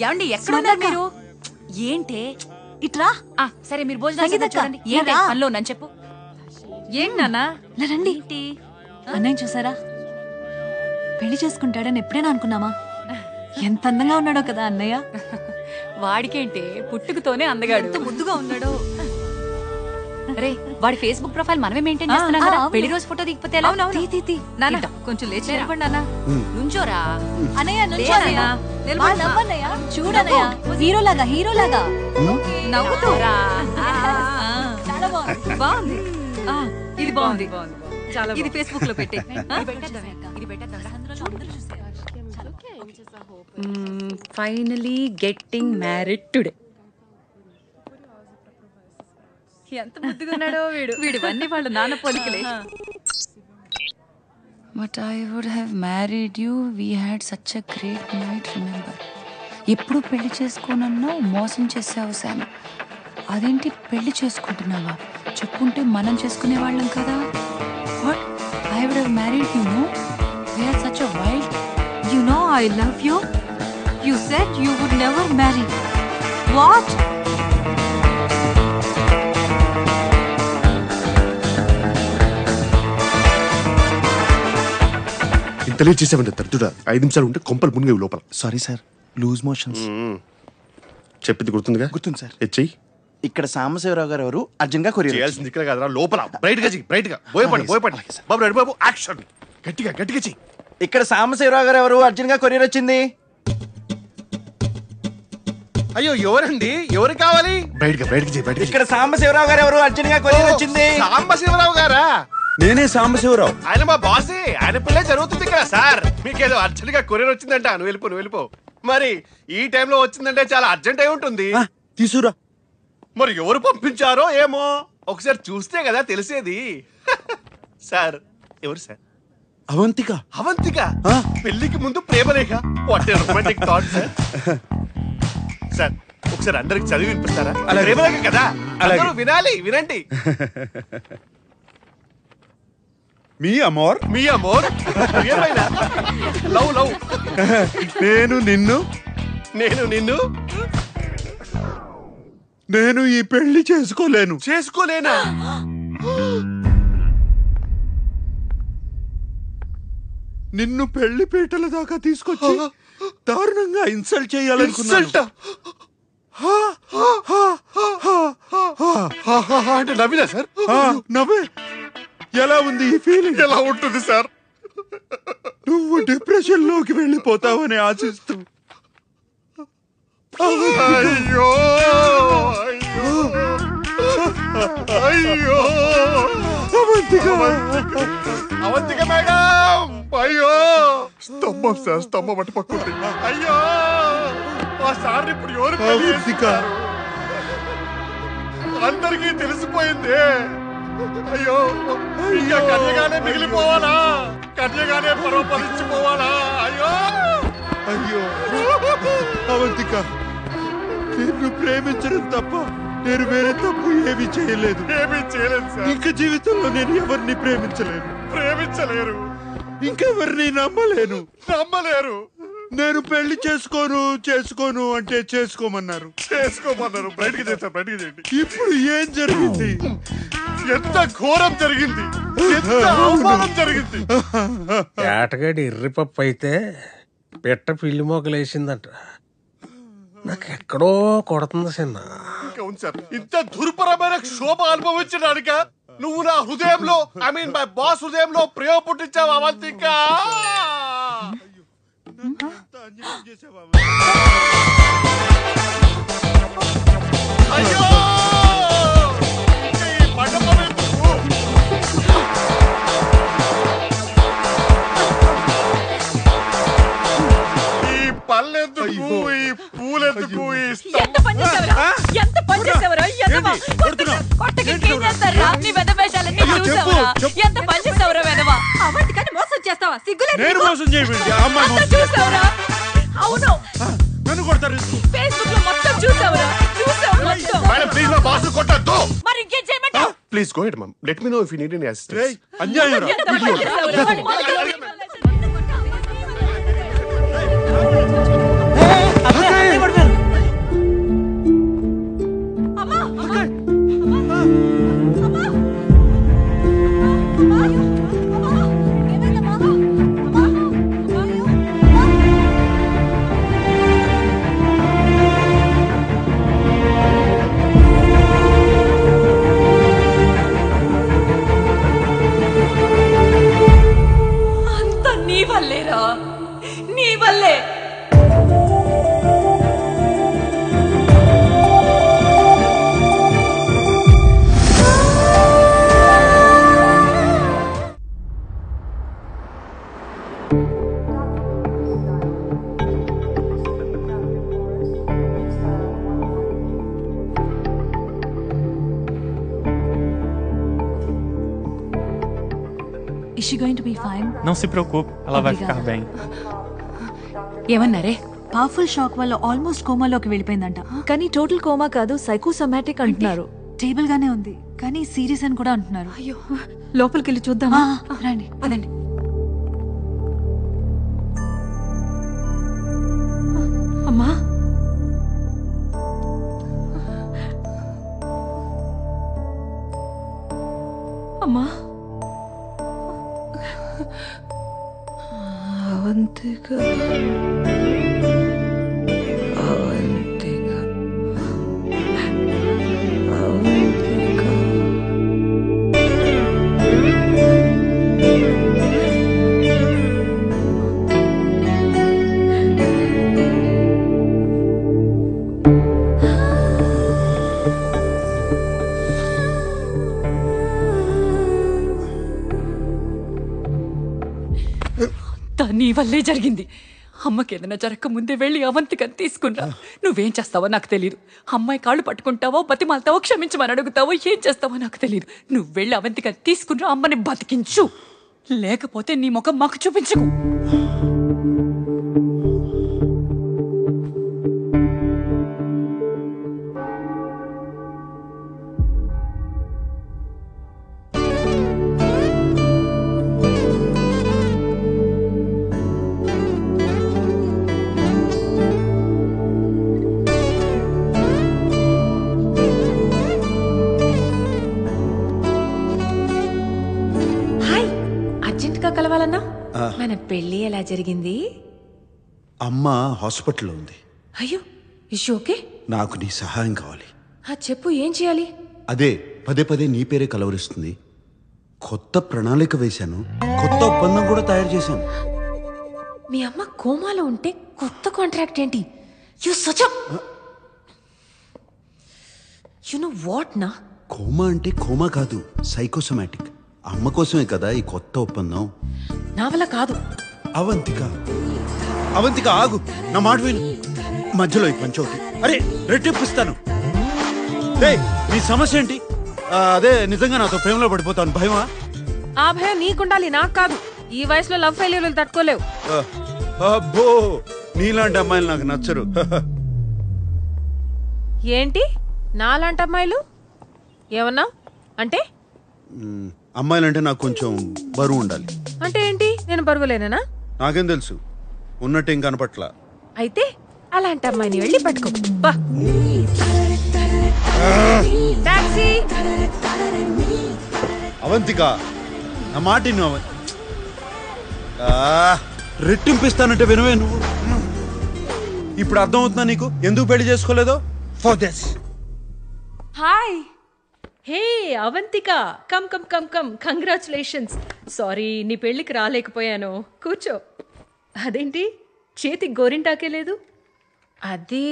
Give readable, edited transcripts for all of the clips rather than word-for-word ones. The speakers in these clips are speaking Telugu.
ఏమండి ఎక్కడున్నారు మీరు? ఏంటి ఇట్రా. సరే మీరు భోజనం చూడండి. ఏంటి పనిలో నన్ను చెప్పు. ఏం నాన్నా రండి. అన్నయ్య చూసారా? పెళ్లి చేసుకుంటాడని ఎప్పుడైనా అనుకున్నామా? ఎంత అందంగా ఉన్నాడో కదా అన్నయ్య. వాడికేంటే పుట్టుకతోనే అందగాడు. ముద్దుగా ఉన్నాడో. రే వాడి ఫేస్బుక్ ప్రొఫైల్ మనమే మెయింటైన్ చేస్తున్నాం కదా. పెళ్లి రోజు ఫోటో దిగిపోతే ఎలా? నాన్న కొంచెం లేచి నిలబడి నాన్న. నుంచోరా అన్నయ్య నుంచోరా. నవ్వన్నయ్య చూడన్నయ్య. హీరోలాగా హీరోలాగా నవ్వుతోరా. చాలా బాగుంది. ఇది బాగుంది. ఇది ఫేస్బుక్ లో పెట్టే. Finally getting married today. ఎంత ముద్దుగా ఉన్నాడో వీడు. వీడివన్నీ వాళ్ళ నాన్న పోలికలే. But I would have married you. We had such a great night, remember? ఎప్పుడు పెళ్లి చేసుకోనన్నావు, మోసం చేసావు శామ్. అదేంటి పెళ్లి చేసుకుంటున్నావా? చెప్పుంటే మనం చేసుకునే వాళ్ళం కదా. What? I would have married you, no? We had such a wild. You know I love you. You said you would never marry. What? ఇంతలేట్ చేసామంటే తరచుడా 5 నిమిషాలు ఉంటే కొంపలు మునిగేవి లోపల. Sorry sir, loose motions. చెప్పింది గుర్తుందిగా? గుర్తుంది సార్. హెచ్ఐ ఇక్కడ సాంబశివరావు గారు ఎవరు అర్జున్ గా కొరియర్ చేయాల్సింది ఇక్కడ కాదురా, లోపల బ్రైట్ గా చెయ్యి. బ్రైట్ గా భయపడి బాబు రెడ్డి బాబు యాక్షన్. గట్టిగా చెయ్యి. ఇక్కడ సాంబశివరావు గారు ఎవరు అర్జున్ గా కొరియర్ వచ్చింది. అయ్యో ఎవరండి? ఎవరు కావాలి? బ్రైట్ గా చెయ్యి. ఇక్కడ సాంబశివరావు గారు ఎవరు అర్జున్ గా కొరియర్ వచ్చింది. సాంబశివరావు గారా? నేనే సాంబశివరావు. ఆయన మా బాసే. ఆయన పిల్లే జరుగుతుంది కదా సార్. మీకేదో అర్జెంట్ గా కొరియర్ వచ్చిందంట. నువ్వు వెళ్ళిపో. మరి ఈ టైంలో వచ్చిందంటే చాలా అర్జెంట్ అయి ఉంటుంది. తీసురా. మరి ఎవరు పంపించారో ఏమో ఒకసారి చూస్తే కదా తెలిసేది. సార్ ఎవరు సార్? అవంతిక. పెళ్లికి ముందు ప్రేమరేఖ. What a romantic thought sir. Sir ఒకసారి అందరికి చదివి వినిపిస్తారా? ప్రేమరేఖ కదా, అందరూ వినండి. మీ అమోర్ ఏమైనా లవ్. నేను నిన్ను నేను ఈ పెళ్లి చేసుకోలేనా? నిన్ను పెళ్లి పీటల దాకా తీసుకొచ్చి దారుణంగా ఇన్సల్ట్ చేయాలనుకున్నా. అంటే నవ్వినా సార్? నవ్వే. ఎలా ఉంది ఈ ఫీలింగ్? ఎలా ఉంటుంది సార్? నువ్వు డిప్రెషన్ లోకి వెళ్ళిపోతావని ఆశిస్తూ. అయ్యో అవంతిక మేడం. అయ్యో స్తంభం అటు పక్కుంది. అయ్యో ఆ సార్ ఇప్పుడు ఎవరు? అందరికీ తెలిసిపోయింది. అయ్యో ఇంకా కన్యగానే మిగిలిపోవాలా? కన్యగానే పరోపరించిపోవాలా? అయ్యో అవంతిక, నిన్ను ప్రేమించడం తప్ప నేను వేరే తప్పు ఏమీ చేయలేదు సార్. ఇంకా జీవితంలో నేను ఎవరిని ప్రేమించలేరు. ఇంకెవరిని నమ్మలేరు. నేను పెళ్లి చేసుకోను అంటే చేసుకోమన్నారు. బయటికి చేయండి. ఇప్పుడు ఏం జరిగింది? ఎంత ఘోరం జరిగింది, ఎంత అవమానం జరిగింది. ఏటగాడి ఎర్రిపప్పు అయితే పెట్ట పిల్లి మోకలేసిందంట. నాకు ఎక్కడో కొడుతుంది చిన్న. ఇంత దుర్భరమైన శోభ అనుభవించడానిక నువ్వు నా హృదయంలో, ఐ మీన్ మై బాస్ హృదయంలో ప్రేమ పుట్టించావు అవంతిక. అయ్యో పళ్ళెందుకు, ఈ పూలెందుకు, ఎంత పని చేసేవరా? అవంతికని మోసం చేస్తావా? సిగ్గులేదు. నేను మోసం చేయమండి. చూసావరా? అవును, నన్ను కొడతారు. ఫేస్బుక్ లో మొత్తం చూసావరా? మేడం ప్లీజ్ మా బాస్ కొట్టొద్దు. మరి ఇంకేం చేయమంటావు? Please go ahead mum. Let me know if you need any assistance. అన్యాయం. నీ వల్లేరా, నీ వల్లే. Is she going to be fine? Não se preocupe, ela vai ficar bem. ఏమన్నారే? పవర్ఫుల్ షాక్ వల్ల ఆల్మోస్ట్ కోమాలోకి వెళ్ళిపోయిందంట. కానీ టోటల్ కోమా కాదు, సైకోసోమాటిక్ అంటున్నారు. స్టేబుల్ గానే ఉంది కానీ సీరియస్ అని కూడా అంటున్నారు. అయ్యో, లోపలికి వెళ్ళి చూద్దామా? రండి. అదండి. అమ్మా, అమ్మా, అవంతిక, అవంతిక, అవంతిక. నీ వల్లే జరిగింది. అమ్మకి ఏదైనా జరగక ముందే వెళ్ళి అవంతికని తీసుకున్నా. నువ్వేం చేస్తావో నాకు తెలియదు. అమ్మాయి కాళ్ళు పట్టుకుంటావో, బతిమాలతావో, క్షమించమని అడుగుతావో, ఏం చేస్తావో నాకు తెలియదు. నువ్వు వెళ్ళి అవంతికని తీసుకున్నా, అమ్మని బతికించు. లేకపోతే నీ ముఖం మాకు చూపించకు. కలవాలన్నా? మన పెళ్లి ఎలా జరిగింది? అమ్మ హాస్పిటల్లో ఉంది. అయ్యో, ఇష్యూ ఓకే? నాకు నీ సహాయం కావాలి. చెప్పు, ఏం చేయాలి? అదే పదే పదే నీ పేరే కలవరిస్తుంది. కొత్త ప్రణాళిక వేశాను, కొత్త ఒప్పందం కూడా తయారు చేశాను. మీ అమ్మ కోమాలో ఉంటే కొత్త కాంట్రాక్ట్ ఏంటి? You such you know what నా? కోమా అంటే కోమా కాదు, సైకోసోమాటిక్. అమ్మ కోసమే కదా ఈ కొత్త ఒప్పందం. నా వల్ల కాదు. అవంతిక, అవంతిక ఆగు, నా మాట విను. మధ్యలో ఈ పంచోటి అరే రెట్టిప్పిస్తాను. నీ సమస్య ఏంటి? అదే నిజంగా నాతో ప్రేమలో పడిపోతాను భయమా? ఆ భయం నీకుండాలి, నాకు కాదు. ఈ వయసులో లవ్ ఫెయిల్యూర్లు తట్టుకోలేవు. అబ్బో, నీలాంటి అమ్మాయిలు నాకు నచ్చరు. ఏంటి నాలాంటి అమ్మాయిలు? ఏమన్నా అంటే? అమ్మాయిలంటే నాకు కొంచెం బరువు ఉండాలి. అంటే ఏంటి? నేను బరువులేనా? నాకేం తెలుసు, ఉన్నట్టేం కనపట్ల. అయితే అలాంటి అమ్మాయిని వెళ్ళి పట్టుకో. టాక్సీ. అవంతిక, నా మాట నువ్వు రెట్టింపిస్తానంటే వినవే నువ్వు. ఇప్పుడు అర్థమవుతుందా నీకు ఎందుకు పెళ్లి చేసుకోలేదో? For this. Hi. Hey Avantika, come come come come, congratulations. Sorry నీ పెళ్ళికి రాలేకపోయాను. కూర్చో. అదేంటి చేతికి గోరింటాకే లేదు? అది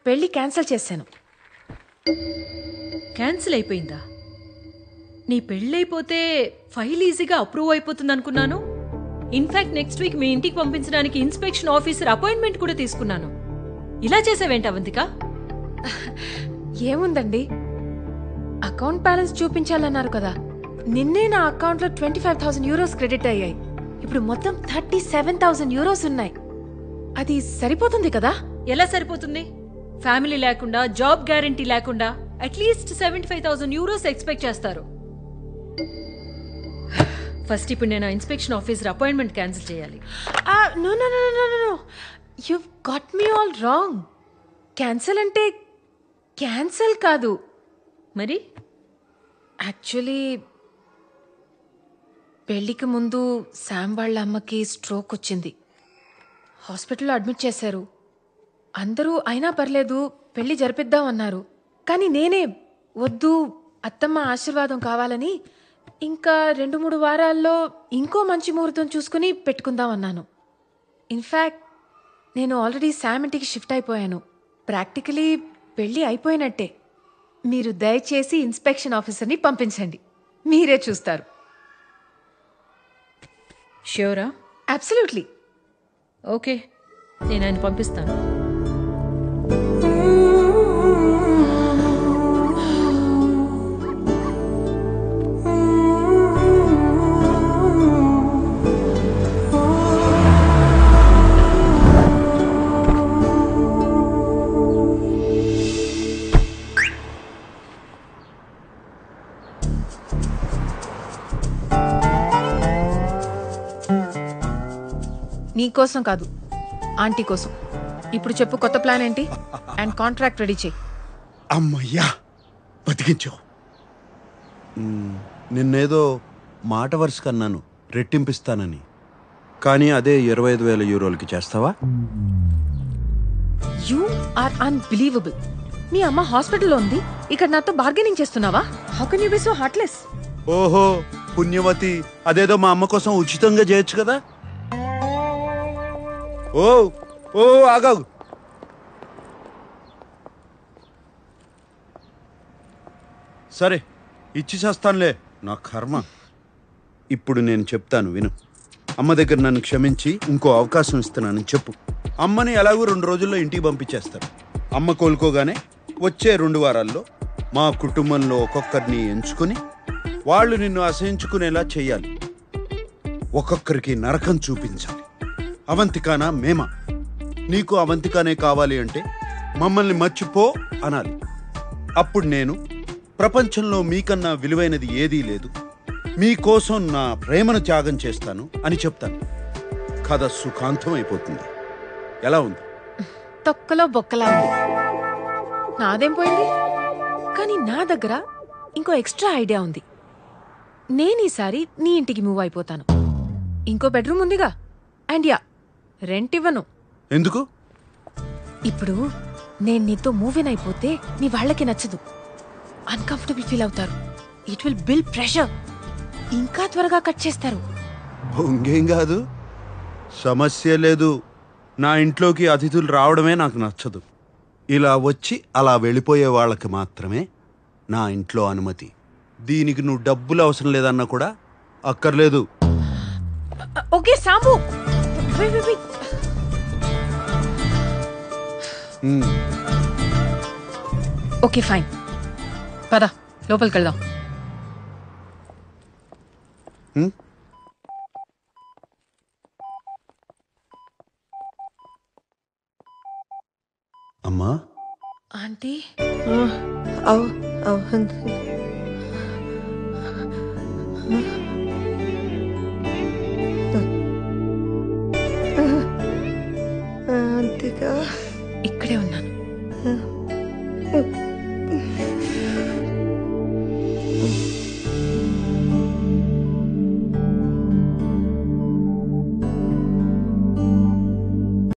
పెళ్ళి క్యాన్సిల్ చేశాను. క్యాన్సిల్ అయిపోయిందా? నీ పెళ్ళైపోతే ఫైల్ ఈజీగా అప్రూవ్ అయిపోతుంది అనుకున్నాను. ఇన్ఫాక్ట్ నెక్స్ట్ వీక్ మీ ఇంటికి పంపించడానికి ఇన్స్పెక్షన్ ఆఫీసర్ అపాయింట్మెంట్ కూడా తీసుకున్నాను. ఇలా చేసావేంటి అవంతిక? ఏముందండి, అకౌంట్ బ్యాలెన్స్ చూపించాలన్నారు కదా. నిన్నే నా అకౌంట్లో 25,000 euros క్రెడిట్ అయ్యాయి. ఇప్పుడు మొత్తం 37,000 euros ఉన్నాయి. అది సరిపోతుంది కదా? ఎలా సరిపోతుంది? ఫ్యామిలీ లేకుండా, జాబ్ గ్యారంటీ లేకుండా అట్లీస్ట్ 75,000 euros ఎక్స్పెక్ట్ చేస్తారు. ఫస్ట్ ఇప్పుడు నేను ఇన్స్పెక్షన్ ఆఫీసర్ అపాయింట్మెంట్ క్యాన్సిల్ చేయాలి. No no no no no, you got me all wrong. Cancel అంటే క్యాన్సిల్ కాదు. మరి యాక్చువల్లీ పెళ్లికి ముందు శామ్ వాళ్ళ అమ్మకి స్ట్రోక్ వచ్చింది. హాస్పిటల్లో అడ్మిట్ చేశారు. అందరూ అయినా పర్లేదు పెళ్లి జరిపిద్దాం అన్నారు. కానీ నేనే వద్దు, అత్తమ్మ ఆశీర్వాదం కావాలని ఇంకా 2-3 వారాల్లో ఇంకో మంచి ముహూర్తం చూసుకుని పెట్టుకుందాం అన్నాను. ఇన్ఫ్యాక్ట్ నేను ఆల్రెడీ శామ్ ఇంటికి షిఫ్ట్ అయిపోయాను. ప్రాక్టికలీ పెళ్ళి అయిపోయినట్టే. మీరు దయచేసి ఇన్స్పెక్షన్ ఆఫీసర్ని పంపించండి, మీరే చూస్తారు. ష్యూరా? అబ్సల్యూట్లీ. ఓకే, నేను ఆయన పంపిస్తాను. నీకోసం కాదు, ఆంటీ కోసం. ఇప్పుడు చెప్పు, కొత్త ప్లాన్ ఏంటి? అండ్ కాంట్రాక్ట్ రెడీ చేయి. అమ్మయ్యా, బతికించావు. నిన్నేదో మాట వరుస అన్నాను రెట్టింపిస్తానని, కానీ అదే 25,000 యూరోలకి చేస్తావా? You are unbelievable. మీ అమ్మ హాస్పిటల్లో ఉంది, ఇక్కడ నాతో బార్గెనింగ్ చేస్తున్నావా? How can you be so heartless? ఓహో పుణ్యవతి, అదేదో మా అమ్మ కోసం ఉచితంగా చేయొచ్చు కదా. ఓ ఓ ఆగాగు. సరే ఇచ్చి చేస్తానులే, నా కర్మ. ఇప్పుడు నేను చెప్తాను విను. అమ్మ దగ్గర నన్ను క్షమించి ఇంకో అవకాశం ఇస్తున్నానని చెప్పు. అమ్మని ఎలాగో 2 రోజుల్లో ఇంటికి పంపించేస్తారు. అమ్మ కోలుకోగానే వచ్చే 2 వారాల్లో మా కుటుంబంలో ఒక్కొక్కరిని ఎంచుకొని వాళ్ళు నిన్ను అసహించుకునేలా చెయ్యాలి. ఒక్కొక్కరికి నరకం చూపించాలి. అవంతికానా మేమా? నీకు అవంతికానే కావాలి అంటే మమ్మల్ని మర్చిపో అనాలి. అప్పుడు నేను ప్రపంచంలో మీకన్నా విలువైనది ఏదీ లేదు, మీకోసం నా ప్రేమను త్యాగం చేస్తాను అని చెప్తాను. కథ సుఖాంతం అయిపోతుంది. ఎలా ఉంది? తొక్కలో బొక్కలా ఉంది. నాదేం పోయింది? కానీ నా దగ్గర ఇంకో ఎక్స్ట్రా ఐడియా ఉంది. నేను ఈసారి నీ ఇంటికి మూవ్ అయిపోతాను. ఇంకో బెడ్రూమ్ ఉందిగా. అండ్ యా, రెంట్ ఇవ్వను. ఎందుకు? ఇప్పుడు నేను నీతో మూవ్ ఇన్ అయిపోతే నీ వాళ్ళకి నచ్చదు, అన్కంఫర్టబుల్ ఫీల్ అవుతారు. It will build pressure. ఇంకా త్వరగా కట్ చేస్తారు. ఇంకేం కాదు, సమస్య లేదు. నా ఇంట్లోకి అతిథులు రావడమే నాకు నచ్చదు. ఇలా వచ్చి అలా వెళ్ళిపోయే వాళ్ళకి మాత్రమే నా ఇంట్లో అనుమతి. దీనికి నువ్వు డబ్బులు అవసరం లేదన్నా కూడా అక్కర్లేదు. Okay Sambu, wait, wait, wait. Okay fine, పద లోపలికి వెళ్దాం. అమ్మా, ఆంటీ.